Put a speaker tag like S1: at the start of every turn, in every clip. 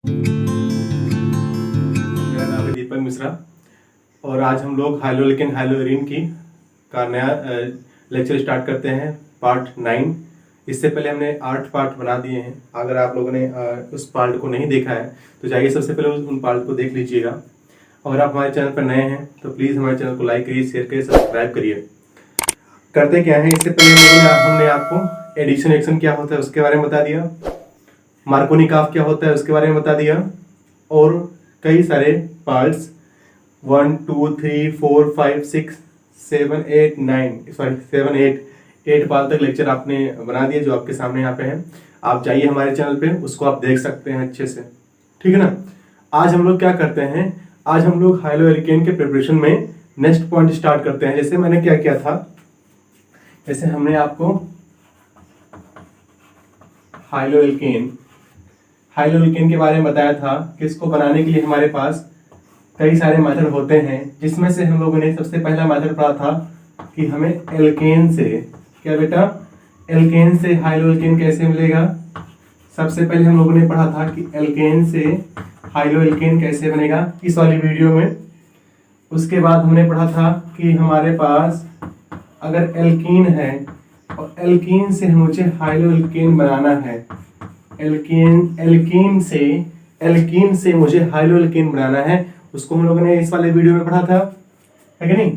S1: मेरा नाम है दीपक मिश्रा और आज हम लोग हाइलोलिकन हाइलोरिन की का नया लेक्चर स्टार्ट करते हैं, पार्ट 9। इससे पहले हमने 8 पार्ट बना दिए हैं। अगर आप लोगों ने उस पार्ट को नहीं देखा है तो जाइए सबसे पहले उन पार्ट को देख लीजिएगा। अगर आप हमारे चैनल पर नए हैं तो प्लीज़ हमारे चैनल को लाइक करिए, शेयर करिए, सब्सक्राइब करिए। करते क्या है, इससे पहले हमने आपको एडिशन रिएक्शन क्या होता है उसके बारे में बता दिया, मार्कोनिकॉफ क्या होता है उसके बारे में बता दिया, और कई सारे पार्ट्स 1 2 3 4 5 6 7 8 9 सॉरी 7 8 पार्ट तक लेक्चर आपने बना दिए जो आपके सामने यहाँ पे है। आप जाइए हमारे चैनल पे, उसको आप देख सकते हैं अच्छे से, ठीक है ना। आज हम लोग क्या करते हैं, आज हम लोग हाइलोएल्केन के प्रिपरेशन में नेक्स्ट पॉइंट स्टार्ट करते हैं। जैसे मैंने क्या किया था, जैसे हमने आपको हाइलोएल्केन के बारे में बताया था कि इसको बनाने के लिए हमारे पास कई सारे मेथड होते हैं, जिसमें से हम लोगों ने सबसे पहला मेथड पढ़ा था कि हमें एल्केन से, क्या बेटा, एल्केन से हाइलोएल्केन कैसे मिलेगा। सबसे पहले हम लोगों ने पढ़ा था कि एल्केन से हाइलोएल्केन कैसे बनेगा इस वाली वीडियो में। उसके बाद हमने पढ़ा था कि हमारे पास अगर एल्कीन है और एल्कीन से मुझे हाइलोएल्केन बनाना है, एल्कीन से मुझे हाइलोएल्केन बनाना है, उसको हम लोगों ने इस वाले वीडियो में पढ़ा था, है कि नहीं।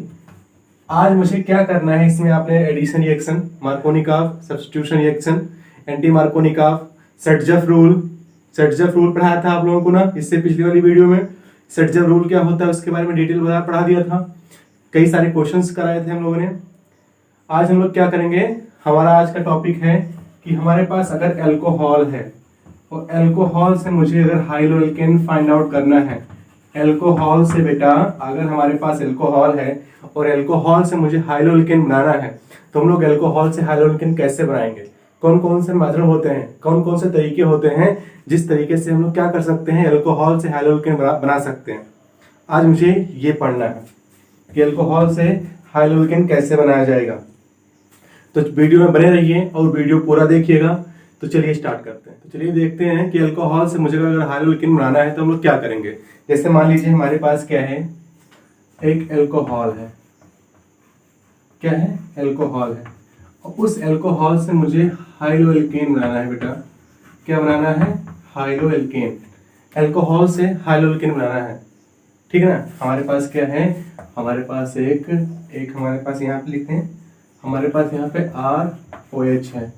S1: आज मुझे क्या करना है, इसमें आपने addition reaction, Markovnikov, substitution reaction, anti Markovnikov, Saytzeff rule पढ़ाया था आप लोगों को ना इससे पिछली वाली वीडियो में। सेटजफ रूल क्या होता है उसके बारे में डिटेल पढ़ा दिया था, कई सारे क्वेश्चंस कराए थे हम लोगों ने। आज हम लोग क्या करेंगे, हमारा आज का टॉपिक है कि हमारे पास अगर एल्कोहल है और एल्कोहल से मुझे अगर हाइलोएल्केन फाइंड आउट करना है, एल्कोहल से बेटा अगर हमारे पास एल्कोहल है और एल्कोहल से मुझे हाइलोएल्केन बनाना है तो हम लोग एल्कोहल से हाइलोएल्केन कैसे बनाएंगे, कौन कौन से मेथड होते हैं, कौन कौन से तरीके होते हैं जिस तरीके से हम लोग क्या कर सकते हैं, एल्कोहल से हाइलोएल्केन बना सकते हैं। आज मुझे ये पढ़ना है कि एल्कोहल से हाइलोएल्केन कैसे बनाया जाएगा। तो वीडियो में बने रहिए और वीडियो पूरा देखिएगा। तो चलिए स्टार्ट करते हैं। तो चलिए देखते हैं कि अल्कोहल से मुझे अगर हाइलोएल्केन बनाना है तो हम लोग क्या करेंगे। जैसे मान लीजिए हमारे पास क्या है, एक एल्कोहल है, क्या है, एल्कोहल है, और उस एल्कोहल से मुझे हाइलोएल्केन बनाना है बेटा। क्या बनाना है, हाइलोएल्केन, एल्कोहल से हाइलोएल्केन बनाना है, ठीक है ना। हमारे पास क्या है, हमारे पास एक हमारे पास यहाँ पे लिखते हैं, हमारे पास यहाँ पे ROH है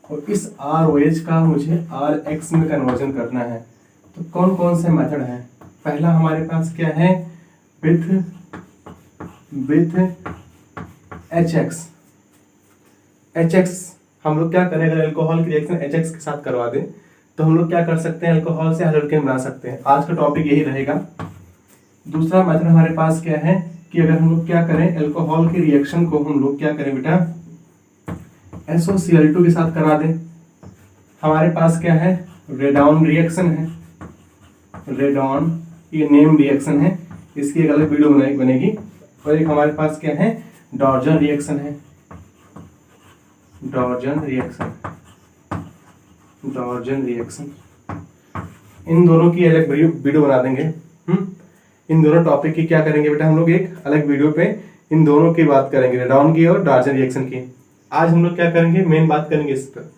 S1: और इस ROH का मुझे RX में कन्वर्जन करना है। तो कौन कौन से मेथड हैं, पहला हमारे पास क्या है, विथ HX हम लोग क्या करें, अगर एल्कोहल की रिएक्शन HX के साथ करवा दें तो हम लोग क्या कर सकते हैं, एल्कोहल से हाइलोएल्केन बना सकते हैं। आज का टॉपिक यही रहेगा। दूसरा मेथड हमारे पास क्या है कि अगर हम लोग क्या करें, एल्कोहल की रिएक्शन को हम लोग क्या करें बेटा, SOCl2 के साथ करा दें। हमारे पास क्या है, रेडॉन रिएक्शन है, रेडॉन ये नेम रिएक्शन है, इसकी एक अलग वीडियो बनेगी। और एक हमारे पास क्या है, डॉर्जन रिएक्शन है, डॉर्जन रिएक्शन। इन दोनों की अलग वीडियो बना देंगे। इन दोनों टॉपिक की क्या करेंगे बेटा, हम लोग एक अलग वीडियो पे इन दोनों की बात करेंगे, रेडॉन की और डॉर्जन रिएक्शन की। आज हम लोग क्या करेंगे, मेन बात करेंगे इस पर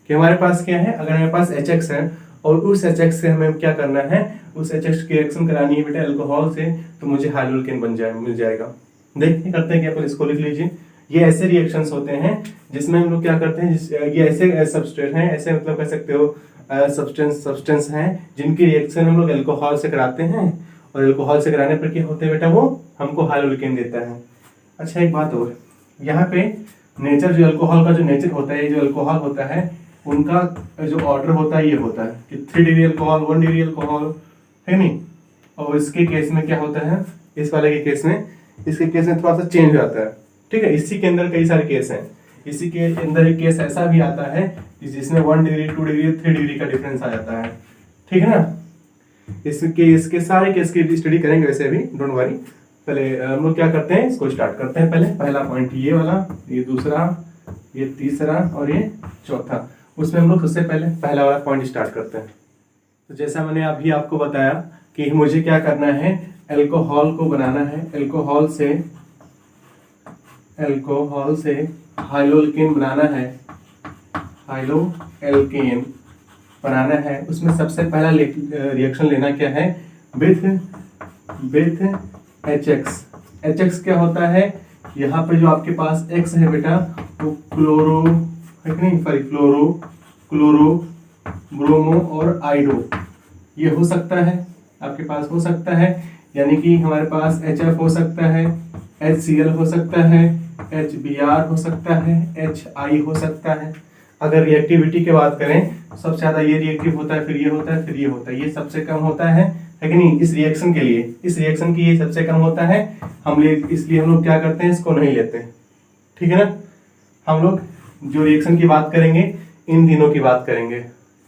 S1: कि हमारे पास क्या है, अगर हमारे पास HX है और उस HX से हमें क्या करना है, उस HX की रिएक्शन करानी है बेटा एल्कोहल से, तो मुझे हाइलोएल्केन मिल जाएगा। देखिए करते हैं कि अपन इसको लिख लीजिए। ये ऐसे रिएक्शंस होते हैं जिसमें हम लोग क्या करते हैं, ये ऐसे सबस्ट्रेट हैं, ऐसे मतलब कह सकते हो सब्सटेंस हैं जिनकी रिएक्शन हम लोग एल्कोहल से कराते हैं, और एल्कोहल से कराने पर क्या होते हैं बेटा, वो हमको हाइलोएल्केन देता है। अच्छा एक बात और, यहाँ पे नेचर जो अल्कोहल का जो नेचर होता है, जो अल्कोहल होता है उनका जो ऑर्डर होता है ये होता है कि 3 डिग्री अल्कोहल, 1 डिग्री अल्कोहल, है नहीं। और इसके केस में क्या होता है, इस वाले के केस में, इसके केस में थोड़ा सा चेंज हो जाता है, ठीक है। इसी के अंदर कई सारे केस हैं, इसी के अंदर एक केस ऐसा भी आता है जिसमें 1 डिग्री, 2 डिग्री, 3 डिग्री का डिफरेंस आ जाता है, ठीक है ना। इसके सारे केस की स्टडी करेंगे वैसे अभी, डोंट वरी। पहले हम लोग क्या करते हैं, इसको स्टार्ट करते हैं। पहला पॉइंट ये वाला, ये दूसरा, ये तीसरा और ये चौथा। उसमें हम लोग सबसे पहले पहला वाला पॉइंट स्टार्ट करते हैं। तो जैसा मैंने अभी आपको बताया कि मुझे क्या करना है, अल्कोहल को बनाना है, अल्कोहल से हाइलोएल्केन बनाना है, हाइलोएल्केन बनाना है। उसमें सबसे पहला रिएक्शन लेना क्या है, विथ HX क्या होता है, यहाँ पे जो आपके पास X है बेटा वो क्लोरो है कि नहीं, सॉरी क्लोरो ब्रोमो और आइडो, ये हो सकता है आपके पास, हो सकता है, यानी कि हमारे पास HF हो सकता है, HCl हो सकता है, HBr हो सकता है, HI हो सकता है। अगर रिएक्टिविटी की बात करें सबसे ज्यादा ये रिएक्टिव होता है, फिर ये होता है, फिर ये होता है, ये सबसे कम होता है कि नहीं, इस रिएक्शन के लिए, इस रिएक्शन की ये सबसे कम होता है, इसलिए हम लोग क्या करते हैं, इसको नहीं लेते हैं, ठीक है ना। हम लोग जो रिएक्शन की बात करेंगे इन तीनों की बात करेंगे,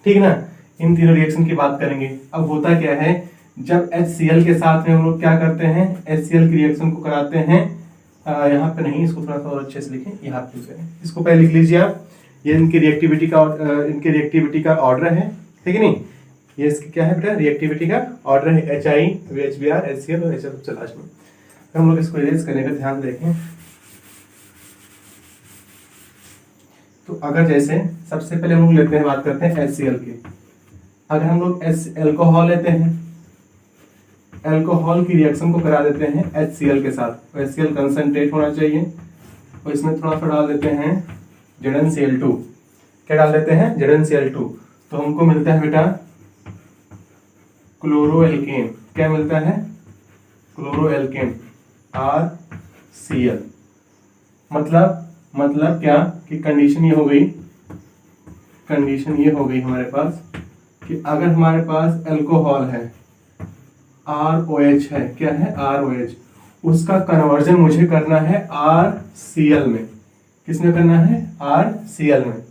S1: ठीक ना, इन तीनों रिएक्शन की बात करेंगे। अब होता क्या है, जब HCl के साथ में हम लोग क्या करते हैं, HCl की रिएक्शन को कराते हैं, यहाँ पे नहीं, इसको थोड़ा सा और अच्छे से लिखें, यहाँ पे इसको पहले लिख लीजिए आप, ये इनकी रिएक्टिविटी का ऑर्डर है, ठीक है नहीं, ये इसकी क्या है बेटा, रिएक्टिविटी का ऑर्डर है, HI, HBr, HCl और HF सबसे लास्ट में। हम लोग इसको इरेज करने का ध्यान रखें। तो अगर जैसे सबसे पहले हम लोग लेते हैं, बात करते हैं HCl की। अगर हम लोग अल्कोहल लेते हैं, अल्कोहल की रिएक्शन को करा देते हैं HCl के साथ, तो HCl कंसंट्रेट होना चाहिए, और इसमें थोड़ा सा डाल देते हैं ZnCl2। क्या डाल देते हैं, ZnCl2, तो हमको मिलता है बेटा क्लोरोएल्केन। क्या मिलता है, क्लोरोएल्केन RCl। मतलब क्या कि कंडीशन ये हो गई हमारे पास कि अगर हमारे पास अल्कोहल है, ROH है, क्या है, ROH, उसका कन्वर्जन मुझे करना है RCl में। किसमें करना है, RCl में।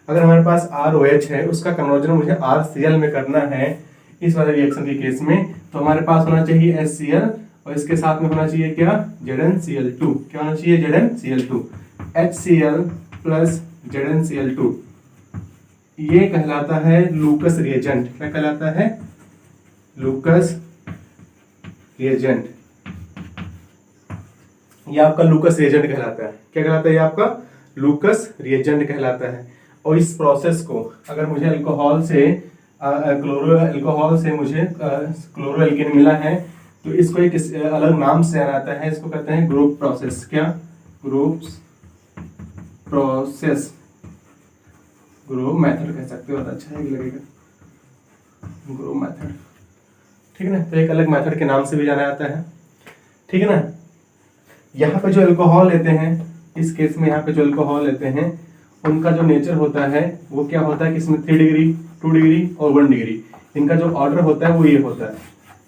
S1: अगर हमारे पास ROH है, उसका कन्वर्जन मुझे RCl में करना है इस वाले रिएक्शन के केस में, तो हमारे पास होना चाहिए HCl, और इसके साथ में होना चाहिए क्या, ZnCl2। क्या होना चाहिए, ZnCl2। HCl प्लस ZnCl2, ये कहलाता है लूकस रिएजेंट। क्या कहलाता है, लूकस रिएजेंट। ये आपका लूकस रिएजेंट कहलाता है। क्या कहलाता है, ये आपका लूकस रिएजेंट कहलाता है। और इस प्रोसेस को अगर मुझे अल्कोहल से मुझे क्लोरोएल्केन मिला है, तो इसको एक अलग नाम से आता है, इसको कहते हैं ग्रुप प्रोसेस। क्या, ग्रुप प्रोसेस, ग्रुप मेथड कह सकते हो, अच्छा है लगेगा, ग्रुप मेथड, ठीक है ना। तो एक अलग मेथड के नाम से भी जाना जाता है, ठीक है ना। यहाँ पे जो अल्कोहल लेते हैं, इस केस में यहाँ पे जो अल्कोहल लेते हैं, उनका जो नेचर होता है वो क्या होता है कि इसमें 3 डिग्री, 2 डिग्री और 1 डिग्री, इनका जो ऑर्डर होता है वो ये होता है।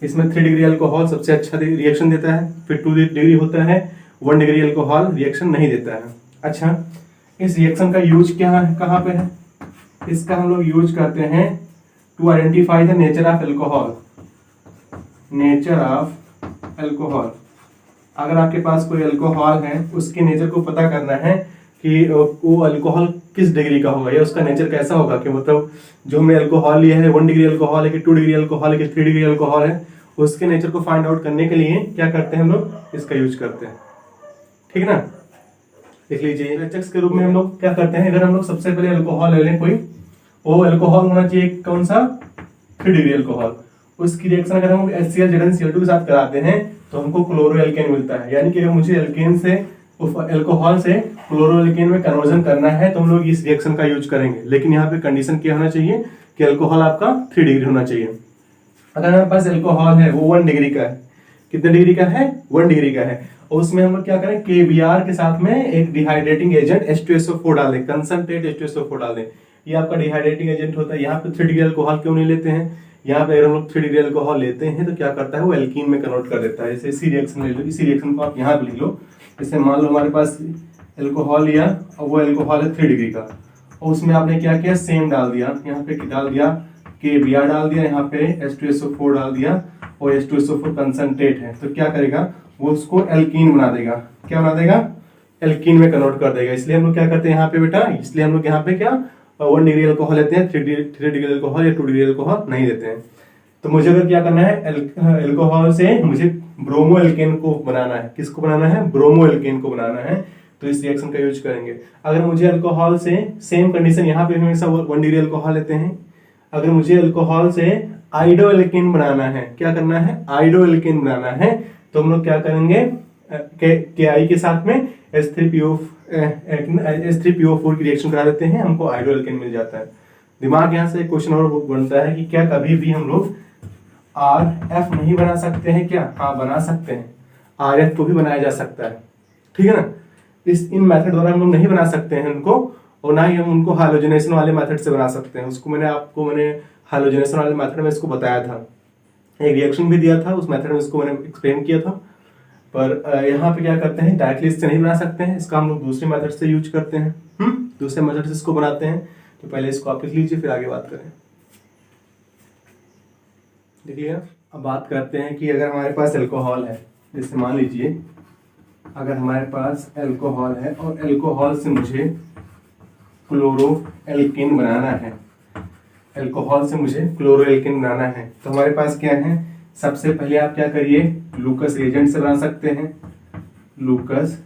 S1: इसमें 3 डिग्री अल्कोहल सबसे अच्छा रिएक्शन देता है, फिर 2 डिग्री होता है, 1 डिग्री अल्कोहल रिएक्शन नहीं देता है। अच्छा, इस रिएक्शन का यूज क्या है, कहाँ पे है, इसका हम लोग यूज करते हैं to identify the nature of alcohol. Nature of alcohol, अगर आपके पास कोई अल्कोहल है, उसके नेचर को पता करना है कि वो अल्कोहल किस डिग्री का होगा या उसका नेचर कैसा होगा, कि मतलब जो हमने अल्कोहल लिया है 1 डिग्री अल्कोहल है कि 2 डिग्री अल्कोहल है कि 3 डिग्री अल्कोहल है, उसके नेचर को फाइंड आउट करने के लिए क्या करते हैं हम लोग, इसका यूज करते हैं, ठीक है ना। देख लीजिए, HX के रूप में हम लोग क्या करते हैं, अगर हम लोग सबसे पहले अल्कोहल ले लें कोई, वो अल्कोहल होना चाहिए कौन सा, 3 डिग्री अल्कोहल। उसकी रिएक्शन अगर हम HCl ZnCl2 के साथ कराते हैं तो हमको क्लोरोएल्केन मिलता है। यानी कि अगर मुझे एल्केन से अल्कोहल से क्लोरोएल्केन में कन्वर्जन करना है तो हम लोग इस रिएक्शन का यूज करेंगे। लेकिन यहाँ पे कंडीशन क्या होना चाहिए कि अल्कोहल आपका 3 डिग्री होना चाहिए। अगर हमारे पास अल्कोहल है वो 1 डिग्री का है, कितने डिग्री का है, 1 डिग्री का है, और उसमें हम लोग क्या करें, KBr के साथ में एक डिहाइड्रेटिंग एजेंट H2SO4 डाल दें, कंसंट्रेट H2SO4 डाल दें, ये आपका डिहाइड्रेटिंग एजेंट होता है। यहाँ पे 3 डिग्री अल्कोहल क्यों नहीं लेते हैं, यहाँ पे अगर हम लोग 3 डिग्री अल्कोहल लेते हैं तो क्या करता है, वो एल्कीन में कन्वर्ट कर देता है। जैसे इसी रिएक्शन ले लो, इसी रिएक्शन को आप यहाँ पे लिख लो, जैसे मान लो हमारे पास अल्कोहल लिया और वो अल्कोहल है 3 डिग्री का, और उसमें आपने क्या किया, सेम डाल दिया, यहाँ पे डाल दिया KBr डाल दिया, यहाँ पे H2SO4 डाल दिया, और H2SO4 कंसंट्रेट है, तो क्या करेगा, वो उसको एल्कीन बना देगा। क्या बना देगा, एल्कीन में कन्वर्ट कर देगा। इसलिए हम लोग क्या करते हैं यहाँ पे बेटा, इसलिए हम लोग यहाँ पे क्या 1 डिग्री अल्कोहल लेते हैं, 3 डिग्री अल्कोहल या 2 डिग्री अल्कोहल नहीं देते हैं। तो मुझे अगर क्या करना है, अल्कोहल से मुझे ब्रोमो एल्केन को बनाना है। किसको बनाना है? ब्रोमो एल्केन को बनाना है। तो इस रिएक्शन का यूज करेंगे। अगर मुझे अल्कोहल से सेम कंडीशन, यहाँ पे हमेशा 1 डिग्री अल्कोहल लेते हैं। अगर मुझे अल्कोहल से आइडो एल्केन बनाना है, क्या करना है? आइडो एल्केन बनाना है। तो हम लोग क्या करेंगे, के आई के साथ में H3PO4 की रिएक्शन करा देते हैं, हमको आइडो एल्केन मिल जाता है। दिमाग यहाँ से क्वेश्चन और बनता है कि क्या कभी भी हम लोग RF नहीं बना सकते हैं क्या? हाँ, बना सकते हैं। RF को भी बनाया जा सकता है, ठीक है ना। इन मेथड द्वारा हम लोग नहीं बना सकते हैं उनको, और ना ही हम उनको हाइलोजनेशन वाले मेथड से बना सकते हैं। उसको मैंने हाइलोजनेशन वाले मेथड में इसको बताया था, एक रिएक्शन भी दिया था, उस मेथड में इसको मैंने एक्सप्लेन किया था। पर यहाँ पे क्या करते हैं, डायरेक्टली इससे नहीं बना सकते हैं, इसका हम लोग दूसरे मेथड से यूज करते हैं। दूसरे मेथड से इसको बनाते हैं। तो पहले इसको आप लिख लीजिए, फिर आगे बात करें। देखिए, अब बात करते हैं कि अगर हमारे पास अल्कोहल है, जैसे मान लीजिए अगर हमारे पास अल्कोहल है और अल्कोहल से मुझे क्लोरो एल्केन बनाना है, अल्कोहल से मुझे क्लोरो एल्केन बनाना है, तो हमारे पास क्या है? सबसे पहले आप क्या करिए, लूकस रिएजेंट से बना सकते हैं। लूकस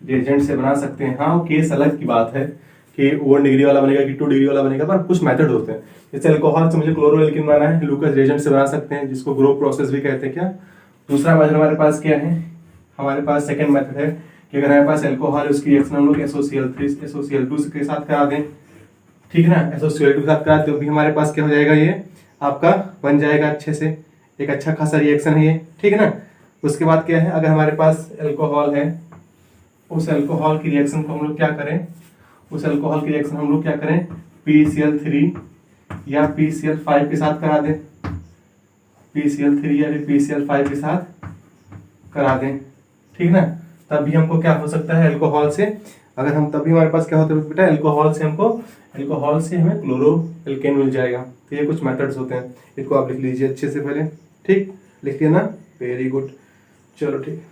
S1: रिएजेंट से बना सकते हैं। हाँ, वो केस अलग की बात है कि 1 डिग्री वाला बनेगा कि 2 डिग्री वाला बनेगा, पर कुछ मेथड होते हैं। जैसे अल्कोहल से मुझे क्लोरो एल्केन बनाना है, लूकस रिएजेंट से बना सकते हैं, जिसको ग्रो प्रोसेस भी कहते हैं। क्या दूसरा मेथड हमारे पास क्या है? हमारे पास सेकंड मेथड है कि अगर हमारे पास अल्कोहल, उसकी रिएक्शन हम लोग SOCl2 के साथ करा दें, ठीक है ना। SOCl2 के साथ कराते हो भी हमारे पास क्या हो जाएगा, ये आपका बन जाएगा अच्छे से, एक अच्छा खासा रिएक्शन है ये, ठीक है ना। उसके बाद क्या है, अगर हमारे पास अल्कोहल है, उस अल्कोहल की रिएक्शन को हम लोग क्या करें, PCl3 या PCl5 के साथ करा दें, PCl3 या PCl5 के साथ करा दें, ठीक है ना। तब भी हमको क्या हो सकता है, अल्कोहल से, अगर हम तभी हमारे पास क्या होता है बेटा, अल्कोहल से हमें क्लोरो एल्केन मिल जाएगा। तो ये कुछ मेथड्स होते हैं, इसको आप लिख लीजिए अच्छे से पहले, ठीक, लिख लिया ना, वेरी गुड, चलो ठीक।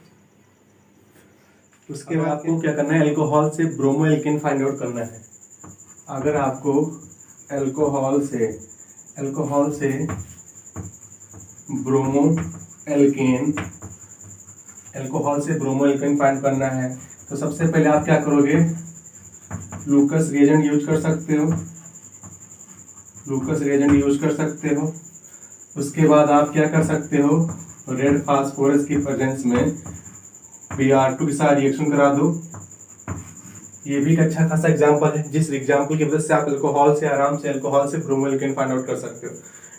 S1: उसके बाद आपको क्या करना है, अल्कोहल से ब्रोमो एल्केन फाइंड आउट करना है। अगर आपको अल्कोहल से ब्रोमो एल्केन फाइंड करना है, तो सबसे पहले आप क्या करोगे, लूकस रिएजेंट यूज कर सकते हो। उसके बाद आप क्या कर सकते हो, रेड फास्फोरस की प्रेजेंस में Br2 के साथ रिएक्शन करा दो। ये भी एक अच्छा खासा एग्जांपल है, जिस एग्जांपल की वजह से आप आराम से अल्कोहल से ब्रोमो एल्केन फाइंड आउट कर सकते हो।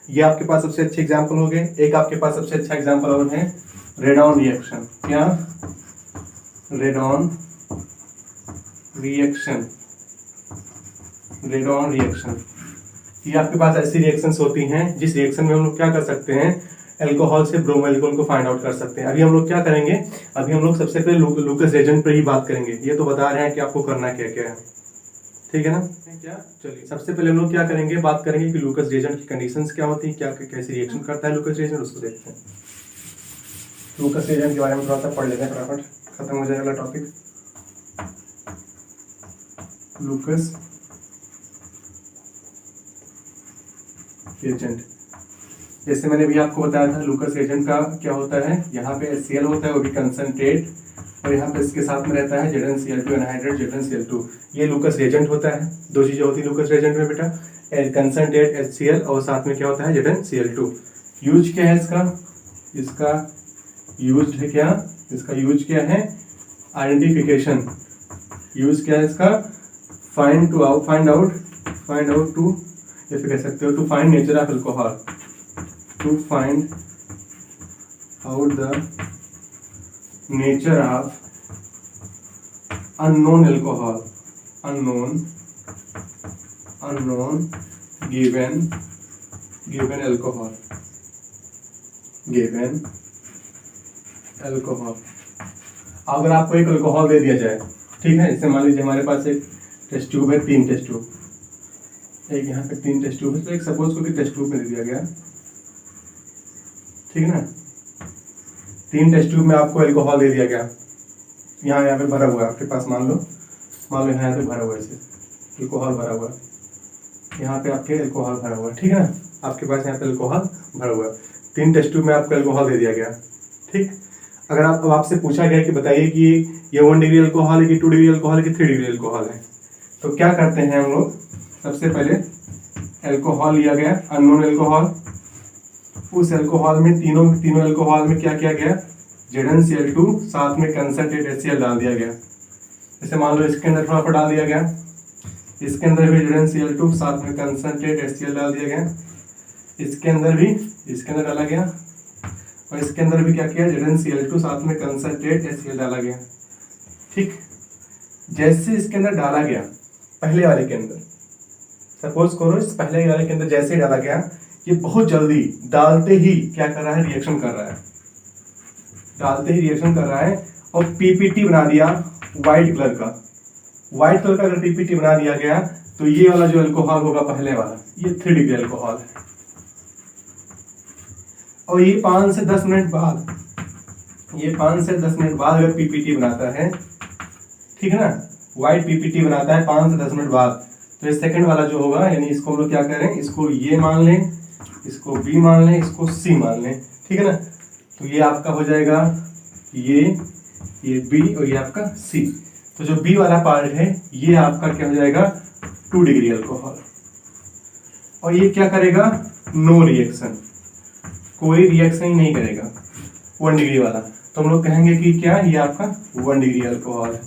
S1: ये आपके पास सबसे अच्छे एग्जांपल हो गए। एक आपके पास सबसे अच्छा एग्जांपल और है रेडॉन रिएक्शन। क्या? रेडॉन रिएक्शन, ये आपके पास ऐसी रिएक्शंस होती हैं जिस रिएक्शन में हम लोग क्या कर सकते हैं, अल्कोहल से ब्रोमो एल्कोहल को फाइंड आउट कर सकते हैं। अभी हम लोग क्या करेंगे, अभी हम लोग सबसे पहले लूकस रिएजेंट पर ही बात करेंगे। ये तो बता रहे हैं कि आपको करना क्या क्या है, ठीक है ना। क्या, चलिए सबसे पहले हम लोग क्या करेंगे, बात करेंगे कि लूकस रिएजेंट की कंडीशंस क्या होती है, क्या कैसी रिएक्शन करता है लूकस रिएजेंट, उसको देखते हैं। लूकस रिएजेंट के बारे में थोड़ा सा पढ़ लेते हैं, फटाफट खत्म हो जाएगा टॉपिक। लूकस रिएजेंट, जैसे मैंने भी आपको बताया था, लूकस रिएजेंट का क्या होता है, यहाँ पे HCl होता है, वो भी कंसंट्रेट, और यहाँ पे इसके साथ में रहता है ZnCl2 एनहाइड्रेट ZnCl2। ये लूकस रिएजेंट होता है। दो चीजें होती है लूकस रिएजेंट में बेटा, कंसंट्रेट HCl और साथ में क्या होता है ZnCl2। यूज क्या है इसका यूज है क्या, इसका यूज क्या है, आइडेंटिफिकेशन। यूज क्या है इसका, फाइंड आउट टू, जैसे कह सकते हो, to find nature of alcohol, to find out the nature of unknown alcohol, unknown given alcohol, अगर आपको एक अल्कोहल दे दिया जाए, ठीक है, जैसे मान लीजिए हमारे पास एक टेस्ट ट्यूब है, 3 टेस्ट ट्यूब, एक यहाँ पे 3 टेस्ट ट्यूब है, तो एक सपोज को कि टेस्ट ट्यूब में दे दिया गया, ठीक है ना। 3 टेस्ट ट्यूब में आपको अल्कोहल दे दिया गया, यहाँ पे भरा हुआ है आपके पास, मान लो यहाँ पे भरा हुआ है, अल्कोहल भरा हुआ है, यहाँ पे आपके अल्कोहल भरा हुआ है, ठीक है ना, आपके पास यहाँ पे अल्कोहल भरा हुआ है। 3 टेस्ट ट्यूब में आपको अल्कोहल दे दिया गया, ठीक। अगर अब आपसे पूछा गया कि बताइए कि ये 1 डिग्री अल्कोहल है कि 2 डिग्री अल्कोहल है कि 3 डिग्री अल्कोहल है, तो क्या करते हैं हम लोग, सबसे पहले अल्कोहल लिया गया, अननोन अल्कोहल, उस अल्कोहल में तीनों अल्कोहल में क्या किया गया, ZnCl2 साथ में कंसंट्रेट HCl डाल दिया गया। जैसे मान लो इसके अंदर थोड़ा सा डाल दिया गया, इसके अंदर भी ZnCl2 साथ में कंसंट्रेट HCl डाल दिया गया, इसके अंदर भी, इसके अंदर डाला गया, और इसके अंदर भी क्या किया, ZnCl2 साथ में कंसंट्रेट HCl डाला गया, ठीक। जैसे इसके अंदर डाला गया, पहले वाले के अंदर, सपोज करो इस पहले वाले के अंदर जैसे ही डाला गया, ये बहुत जल्दी डालते ही क्या कर रहा है, रिएक्शन कर रहा है, डालते ही रिएक्शन कर रहा है, और पीपीटी बना दिया व्हाइट कलर का। व्हाइट कलर का अगर पीपीटी बना दिया गया तो ये वाला जो अल्कोहल होगा पहले वाला, ये 3 डिग्री अल्कोहल है। और ये 5 से 10 मिनट बाद, ये 5 से 10 मिनट बाद अगर पीपीटी बनाता है, ठीक है ना, व्हाइट पीपीटी बनाता है 5 से 10 मिनट बाद, तो ये सेकंड वाला जो होगा, यानी इसको हम लोग क्या करें, इसको ये मान लें, इसको बी मान लें, इसको सी मान लें, ठीक है ना। तो ये आपका हो जाएगा ये बी और ये आपका सी। तो जो बी वाला पार्ट है ये आपका क्या हो जाएगा, 2 डिग्री अल्कोहल। और ये क्या करेगा, नो रिएक्शन, कोई रिएक्शन ही नहीं करेगा 1 डिग्री वाला। तो हम लोग कहेंगे कि क्या, ये आपका 1 डिग्री अल्कोहल है।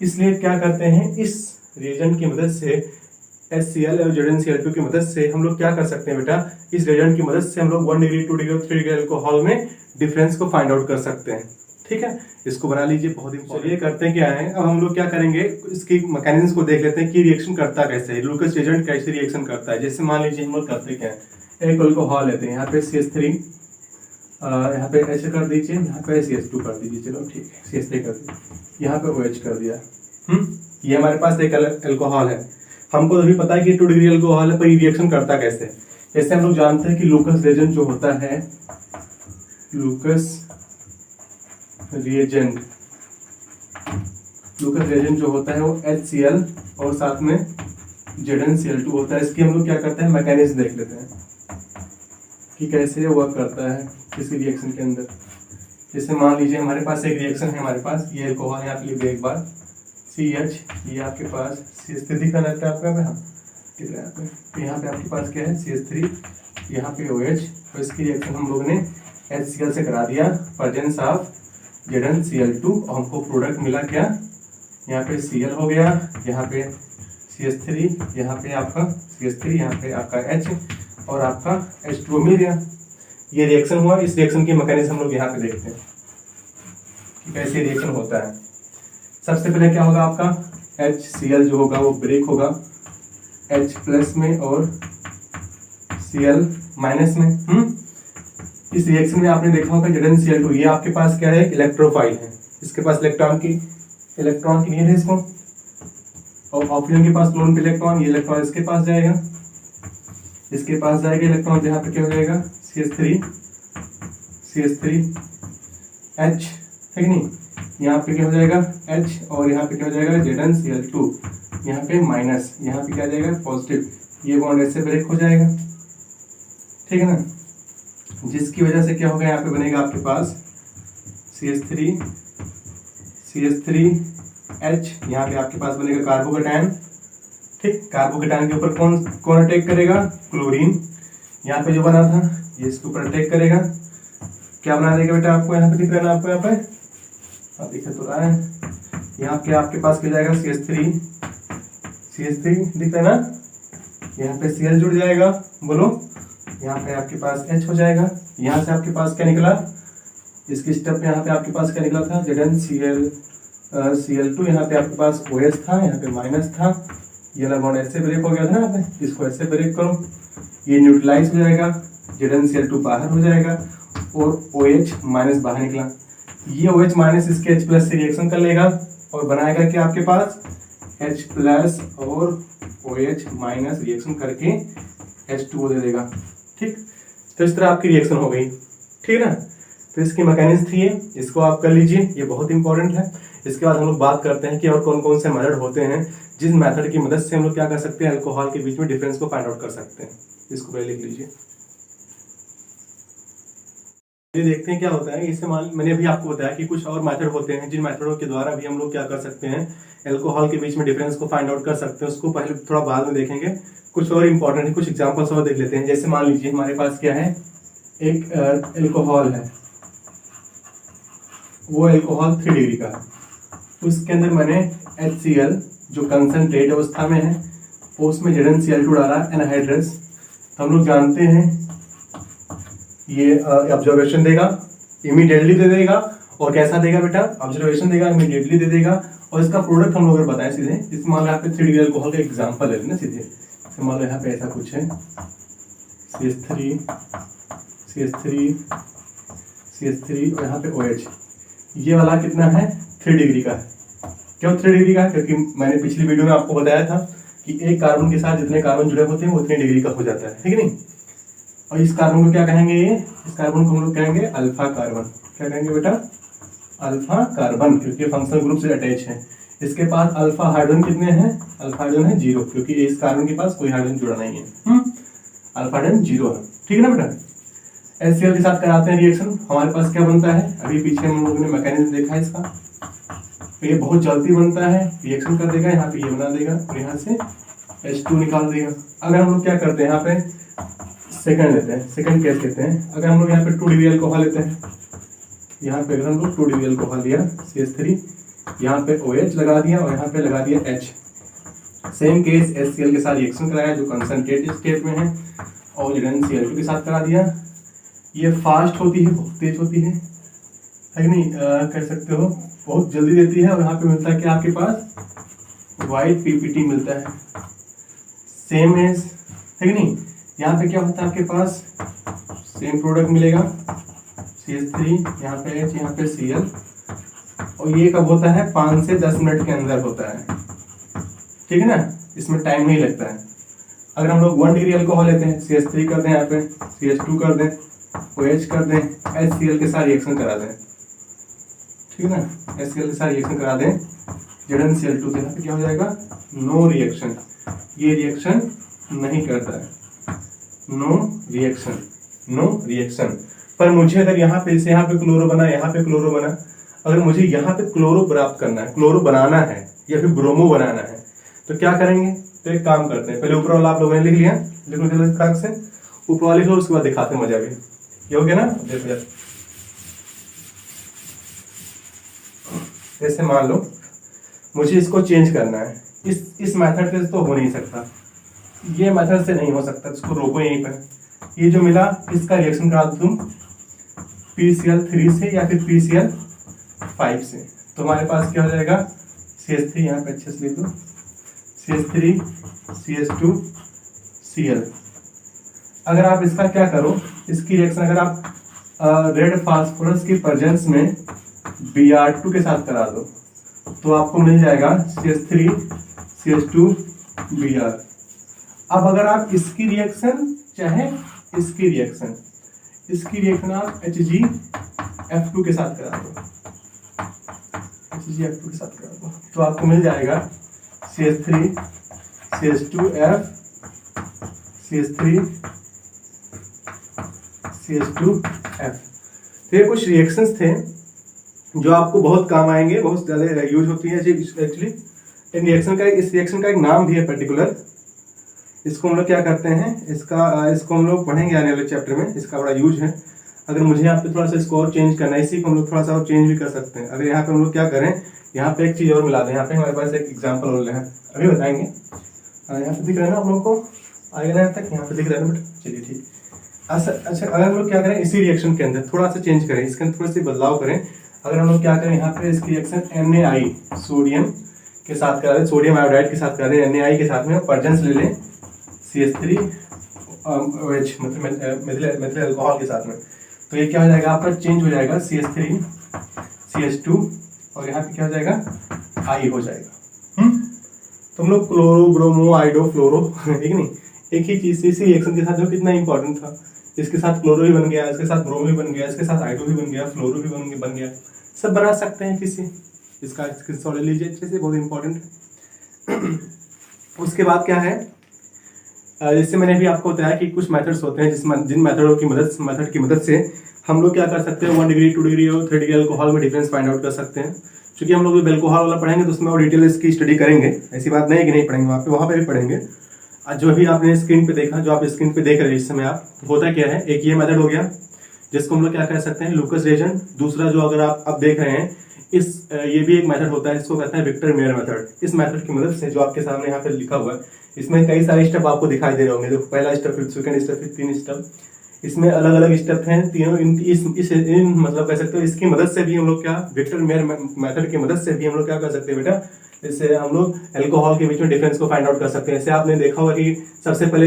S1: इसलिए क्या करते हैं, इस रिएजेंट की मदद से, HCl और ZnCl2 की मदद से हम लोग क्या कर सकते हैं बेटा, इस रिएजेंट की मदद से हम लोग 1 डिग्री 2 डिग्री और 3 डिग्री अल्कोहल में डिफरेंस को फाइंड आउट कर सकते हैं, ठीक है। इसको बना लीजिए, बहुत इंपॉर्टेंट। चलिए करते हैं क्या है, अब हम लोग क्या करेंगे, इसकी मैकेनिज्म को देख लेते हैं कि रिएक्शन करता कैसे है, लूकस रिएजेंट कैसे रिएक्शन करता है। जैसे मान लीजिए हम लोग करते क्या है, एक अल्कोहल लेते हैं, यहाँ पे CH3, यहाँ पे H कर दीजिए, यहाँ पे CH2 कर दीजिए, चलो ठीक है, CH3 कर दीजिए, यहाँ पे OH कर दिया, ये हमारे पास एक अल्कोहल है। हमको अभी पता है कि 2 डिग्री अल्कोहल है, पर ये रिएक्शन करता कैसे। जैसे हम लोग जानते हैं कि लूकस रिएजेंट जो होता है, लूकस रिएजेंट जो होता है वो HCl और साथ में ZnCl2 होता है। इसकी हम लोग क्या करते हैं, मैकेनिज्म देख लेते हैं कि कैसे वर्क करता है किसी रिएक्शन के अंदर। जैसे मान लीजिए हमारे पास एक रिएक्शन है, हमारे पास ये अल्कोहल यहाँ पे लिख एक बार, CH, ये आपके पास CH3 दिख रहा है आपको, हाँ दिख रहा है। तो यहाँ पे आपके पास क्या है, CH3, यहाँ पे OH, तो इसकी रिएक्शन हम लोग ने HCl से करा दिया, प्रेजेंस ऑफ ZnCl2, और हमको प्रोडक्ट मिला क्या, यहाँ पे Cl हो गया, यहाँ पे CH3, यहाँ पे आपका CH3, यहाँ पे आपका H और आपका H2O मिल गया। ये रिएक्शन हुआ। इस रिएक्शन की मैकेनिज्म हम लोग यहाँ पे देखते हैं कि कैसे रिएक्शन होता है। सबसे पहले क्या होगा, आपका HCl जो होगा वो ब्रेक होगा H प्लस में और Cl माइनस में। इस रिएक्शन में आपने देखा होगा ZnCl2, ये आपके पास क्या है, इलेक्ट्रोफाइल है, इसके पास इलेक्ट्रॉन की नीड है इसको, और ऑक्सीजन के पास लोन पे इलेक्ट्रॉन, ये इलेक्ट्रॉन इसके पास जाएगा, इसके पास जाएगा इलेक्ट्रॉन, यहाँ पे क्या हो जाएगा, CH3 H है कि नहीं, यहाँ पे क्या हो जाएगा H, और यहाँ पे क्या हो जाएगा ZnCl2, यहाँ पे माइनस, यहाँ पे क्या जाएगा पॉजिटिव, ये बॉन्ड ऐसे ब्रेक हो जाएगा, ठीक है ना। जिसकी वजह से क्या होगा, यहाँ पे बनेगा आपके पास CH3H, यहाँ पे आपके पास बनेगा कार्बोकेटायन, ठीक। कार्बोकेटायन के ऊपर कौन अटैक करेगा, क्लोरीन, यहाँ पे जो बना था ये इसके ऊपर अटैक करेगा, क्या बना देगा बेटा, आपको यहाँ पे दिख रहा है ना, आपको यहाँ पे दिख तो रहा है, यहाँ पे आपके पास क्या जाएगा, CH3 दिख रहा है ना, यहाँ पे Cl जुड़ जाएगा, बोलो, यहाँ पे आपके पास H हो जाएगा। यहाँ से आपके पास क्या निकला, इसकी स्टेप यहाँ पे आपके पास क्या निकला था, ZnCl2, यहाँ पे आपके पास OH था, यहाँ पे माइनस था, ये वाला बॉन्ड ऐसे ब्रेक हो गया था ना, इसको ऐसे ब्रेक करो, ये न्यूट्रलाइज हो जाएगा, ZnCl2 बाहर हो जाएगा और OH माइनस बाहर निकला। ये OH माइनस इसके H प्लस से रिएक्शन कर लेगा और बनाएगा कि आपके पास H प्लस और OH माइनस रिएक्शन करके H2O दे देगा, ठीक। तो इस तरह आपकी रिएक्शन हो गई, ठीक है ना। तो इसकी मैकेनिज्म थी ये, इसको आप कर लीजिए, ये बहुत इंपॉर्टेंट है। इसके बाद हम लोग बात करते हैं कि और कौन कौन से मेथड होते हैं जिस मेथड की मदद से हम लोग क्या कर सकते हैं, अल्कोहल के बीच में डिफरेंस को फाइंड आउट कर सकते हैं। इसको पहले लिख लीजिए। ये देखते हैं क्या होता है। इससे मैंने अभी आपको बताया कि कुछ और मेथड होते हैं जिन मेथडों के द्वारा भी हम लोग क्या कर सकते हैं, अल्कोहल के बीच में डिफरेंस को फाइंड आउट कर सकते हैं। उसको पहले थोड़ा बाद में देखेंगे। कुछ और इंपॉर्टेंट है, कुछ एग्जांपल्स और देख लेते हैं। जैसे मान लीजिए हमारे पास क्या है, एक अल्कोहल है, वो अल्कोहल 3 डिग्री का है। उसके अंदर मैंने HCl जो कंसंट्रेट अवस्था में है, उसमें ZnCl2 डाला एनहाइड्रस। हम लोग जानते हैं ये ऑब्जर्वेशन देगा, इमीडिएटली दे देगा। और कैसा देगा बेटा, ऑब्जर्वेशन देगा, इमीडिएटली दे देगा। और इसका प्रोडक्ट हम लोग अगर बताएं सीधे, इस मान लो यहाँ पे 3 डिग्री अल्कोहल का एग्जांपल है ना सीधे। मान लो यहाँ पे ऐसा कुछ है, CH3 और यहाँ पे OH। ये वाला कितना है, 3 डिग्री का है। क्यों 3 डिग्री का है? क्योंकि मैंने पिछली वीडियो में आपको बताया था कि एक कार्बन के साथ जितने कार्बन जुड़े होते हैं वो उतनी डिग्री का हो जाता है, ठीक है नहीं। और इस कार्बन को क्या कहेंगे, ये इस कार्बन को हम लोग कहेंगे अल्फा कार्बन। क्या कहेंगे बेटा, अल्फा कार्बन, क्योंकि फंक्शनल ग्रुप से अटैच है। इसके पास अल्फा हाइड्रोजन कितने हैं, अल्फा हाइड्रोजन है 0, क्योंकि इस कार्बन के पास कोई हाइड्रोजन जुड़ा नहीं है। अल्फा हाइड्रोजन 0 है, ठीक है ना बेटा। HCl के साथ कराते हैं रिएक्शन, हमारे पास क्या बनता है, अभी पीछे हम लोगों ने मैकेनिज्म देखा है इसका। तो ये बहुत जल्दी बनता है, रिएक्शन कर देगा, यहाँ पे ये बना देगा और यहाँ से H2 निकाल देगा। अगर हम लोग क्या करते हैं, यहाँ पे सेकंड लेते हैं, सेकंड केस लेते हैं। अगर हम लोग यहाँ पे 2 डिग्री अल्कोहल लेते हैं, यहाँ पे अगर हम लोग 2 डिग्री अल्कोहल लिया CH3, यहाँ पे OH लगा दिया और यहाँ पे लगा दिया H। सेम केस HCl के साथ रिएक्शन कराया जो कंसंट्रेट स्टेट में है, और ZnCl2 के साथ करा दिया। ये फास्ट होती है, बहुत तेज होती है कि नहीं, कह सकते हो बहुत जल्दी देती है। और यहाँ पे मिलता है कि आपके पास वाइट PPT मिलता है, सेम एज, है कि नहीं। यहाँ पे क्या होता है, आपके पास सेम प्रोडक्ट मिलेगा, CH3, यहाँ पे H, यहाँ पे Cl। और ये कब होता है, 5 से 10 मिनट के अंदर होता है, ठीक है ना, इसमें टाइम नहीं लगता है। अगर हम लोग 1 डिग्री अल्कोहल लेते हैं, CH3 कर दें, यहाँ पे CH2 कर दें, OH कर दें, HCl के साथ रिएक्शन करा दें, ठीक है ना, HCl के साथ रिएक्शन करा दें, ZnCl2 यहाँ पे क्या हो जाएगा, नो रिएक्शन। ये रिएक्शन नहीं करता है, नो रिएक्शन। पर मुझे अगर यहाँ पे से यहाँ पे क्लोरो बना, यहाँ पे क्लोरो बना, अगर मुझे यहाँ पे क्लोरो प्राप्त करना है, क्लोरो बनाना है या फिर ब्रोमो बनाना है, तो क्या करेंगे, तो एक काम करते हैं, पहले ऊपर वाला आप लोगों ने लिख लिया, लिखो जल्दी फटाक से, ऊपर वाला लिख लो, उसके बाद दिखाते हैं मजा भी। ये हो गया ना, देखो जैसे मान लो मुझे इसको चेंज करना है, इस मेथड से तो हो नहीं सकता, ये मेथड से नहीं हो सकता, इसको रोको यहीं पर। ये जो मिला इसका रिएक्शन करा दो तुम PCl3 से या फिर PCl5 से, तो हमारे पास क्या हो जाएगा, CH3 यहाँ पे अच्छे से लिख दो, CH3 CH2 Cl। अगर आप इसका क्या करो, इसकी रिएक्शन अगर आप रेड फास्फोरस की प्रेजेंस में Br2 के साथ करा दो, तो आपको मिल जाएगा CH3 CH2 Br। अब अगर आप इसकी रिएक्शन चाहे इसकी रिएक्शन आप HgF2 के साथ करा दो, HgF2 के साथ करा दो, तो आपको मिल जाएगा CH3 CH2F CH3 CH2F। तो ये कुछ रिएक्शंस थे जो आपको बहुत काम आएंगे, बहुत ज़्यादा यूज होती है एक्चुअली। इस रिएक्शन का एक नाम भी है पर्टिकुलर, इसको हम लोग क्या करते हैं, इसको हम लोग पढ़ेंगे आने वाले चैप्टर में, इसका बड़ा यूज है। अगर मुझे यहाँ पे थोड़ा सा इसको और चेंज करना है, इसी को हम लोग थोड़ा सा और चेंज भी कर सकते हैं। अगर यहाँ पे हम लोग क्या करें, यहाँ पे एक चीज़ और मिला दें, यहाँ पे हमारे पास एक एग्जाम्पल और है, अभी बताएंगे। यहाँ पे दिख रहा है ना आप लोगों को, आएगा ना यहाँ तक, यहाँ पे दिख रहा है ना बेटा, चलिए ठीक। अच्छा अगर हम लोग क्या करें, इसी रिएक्शन के अंदर थोड़ा सा चेंज करें, इसके अंदर थोड़ा सा बदलाव करें। अगर हम लोग क्या करें, यहाँ पे इसकी रिएक्शन NaI सोडियम के साथ करा दें, सोडियम आयोडाइड के साथ करा दें, NaI के साथ में पर्जेंस ले लें CH3 OH मतलब मेथिल अल्कोहल के साथ में, तो ये क्या हो जाएगा आपका, चेंज हो जाएगा CH3 CH2 और यहाँ पे क्या हो जाएगा I हो जाएगा। तो हम लोग क्लोरो ब्रोमो आइडो फ्लोरो, ठीक नहीं, एक ही चीज इसी रिएक्शन के साथ जो कितना इंपॉर्टेंट था, इसके साथ क्लोरो भी बन गया, इसके साथ ब्रोमो भी बन गया, इसके साथ I2 भी बन गया, फ्लोरो भी बन गया, सब बना सकते हैं किसी। इसका स्क्रीनशॉट ले लीजिए अच्छे से, बहुत इंपॉर्टेंट है। उसके बाद क्या है, जैसे मैंने भी आपको बताया कि कुछ मेथड्स होते हैं जिन मेथड की मदद से हम लोग क्या कर सकते हैं 1 डिग्री 2 डिग्री और 3 डिग्री अल्कोहल में डिफरेंस फाइंड आउट कर सकते हैं। क्योंकि हम लोग जब अल्कोहल वाला पढ़ेंगे तो उसमें और डिटेल इसकी स्टडी करेंगे, ऐसी बात नहीं है कि नहीं पढ़ेंगे, वहाँ पे भी पढ़ेंगे। जो भी आपने स्क्रीन पे देखा, जो आप स्क्रीन पे देख रहे हैं इस समय आप, होता क्या है, एक ये मेथड हो गया जिसको हम लोग क्या कह सकते हैं लूकस रिएजेंट। दूसरा जो अगर आप अब देख रहे हैं ये भी एक मेथड होता है, इसको कहते हैं विक्टर मेयर मेथड। इस मेथड की मदद से जो आपके सामने यहाँ पे लिखा हुआ है, इसमें कई सारे स्टेप आपको दिखाई दे रहे होंगे। देखो पहला स्टेप, फिर सेकंड स्टेप, फिर 3 स्टेप, इसमें अलग अलग स्टेप हैं तीनों। इन मतलब कह सकते हो इसकी मदद से भी हम लोग क्या, विक्टर मेयर मेथड की मदद से भी हम लोग क्या कर सकते हैं बेटा, इससे हम लोग अल्कोहल के बीच में डिफरेंस को फाइंड आउट कर सकते हैं। जैसे आपने देखा होगा कि सबसे पहले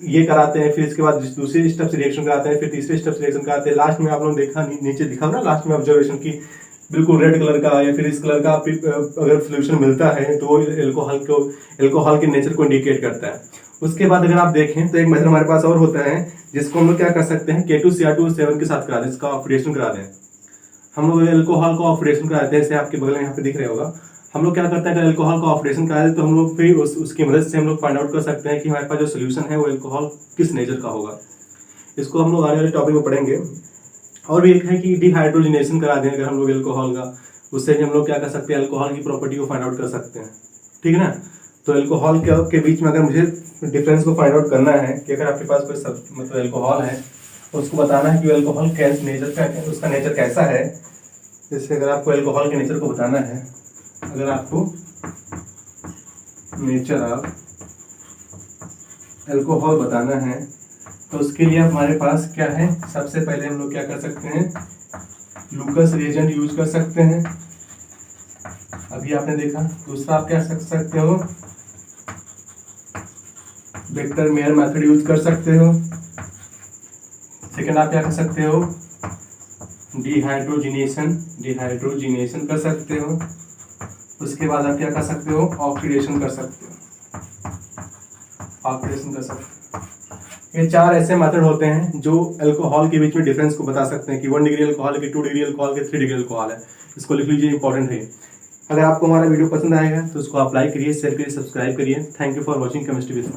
S1: ये कराते हैं, फिर इसके बाद दूसरे स्टेप से रिएक्शन कराते हैं, फिर तीसरे स्टेप से रिएक्शन कराते हैं, लास्ट में आप लोग देखा नीचे दिखा ना, लास्ट में ऑब्जर्वेशन की बिल्कुल रेड कलर का या फिर इस कलर का अगर सोल्यूशन मिलता है तो वो अल्कोहल के नेचर को इंडिकेट करता है। उसके बाद अगर आप देखें तो एक मेथड हमारे पास और होता है जिसको हम लोग क्या कर सकते हैं K2Cr2O7 के साथ करा दें, इसका ऑक्सीडेशन करा दें। हम लोग अल्कोहल का ऑक्सीडेशन कराते हैं, जैसे आपके बगल में यहाँ पे दिख रहा होगा। हम लोग क्या करते हैं, अगर अल्कोहल का ऑक्सीडेशन करा दें तो हम लोग फिर उसकी मदद से हम लोग फाइंड आउट कर सकते हैं कि हमारे पास जो सोल्यूशन है वो अल्कोहल किस नेचर का होगा। इसको हम लोग आने वाले टॉपिक में पढ़ेंगे। और भी एक है कि डिहाइड्रोजनेशन करा दें अगर हम लोग अल्कोहल का, उससे भी हम लोग क्या कर सकते हैं, अल्कोहल की प्रॉपर्टी को फाइंड आउट कर सकते हैं। ठीक है ना। तो अल्कोहल के बीच में अगर मुझे डिफरेंस को फाइंड आउट करना है कि अगर आपके पास कोई मतलब अल्कोहल है तो उसको बताना है कि अल्कोहल कैसे नेचर का, उसका नेचर कैसा है। जैसे अगर आपको अल्कोहल के नेचर को बताना है, अगर आपको नेचर ऑफ अल्कोहल बताना है तो उसके लिए हमारे पास क्या है, सबसे पहले हम लोग क्या कर सकते हैं, लूकस रिएजेंट यूज कर सकते हैं, अभी आपने देखा। दूसरा आप क्या सकते हो, विक्टर मेयर मेथड यूज कर सकते हो। सेकंड आप क्या कर सकते हो, डिहाइड्रोजिनेशन कर सकते हो। उसके बाद आप क्या कर सकते हो, ऑक्सीडेशन कर सकते हो। ये 4 ऐसे मेथड होते हैं जो अल्कोहल के बीच में डिफरेंस को बता सकते हैं कि 1 डिग्री अल्कोहल है कि 2 डिग्री अल्कोहल के 3 डिग्री अल्कोहल है। इसको लिख लीजिए, इंपॉर्टेंट है। अगर आपको हमारा वीडियो पसंद आएगा तो उसको आप लाइक करिए, शेयर करिए, सब्सक्राइब करिए। Thank you for watching chemistry with.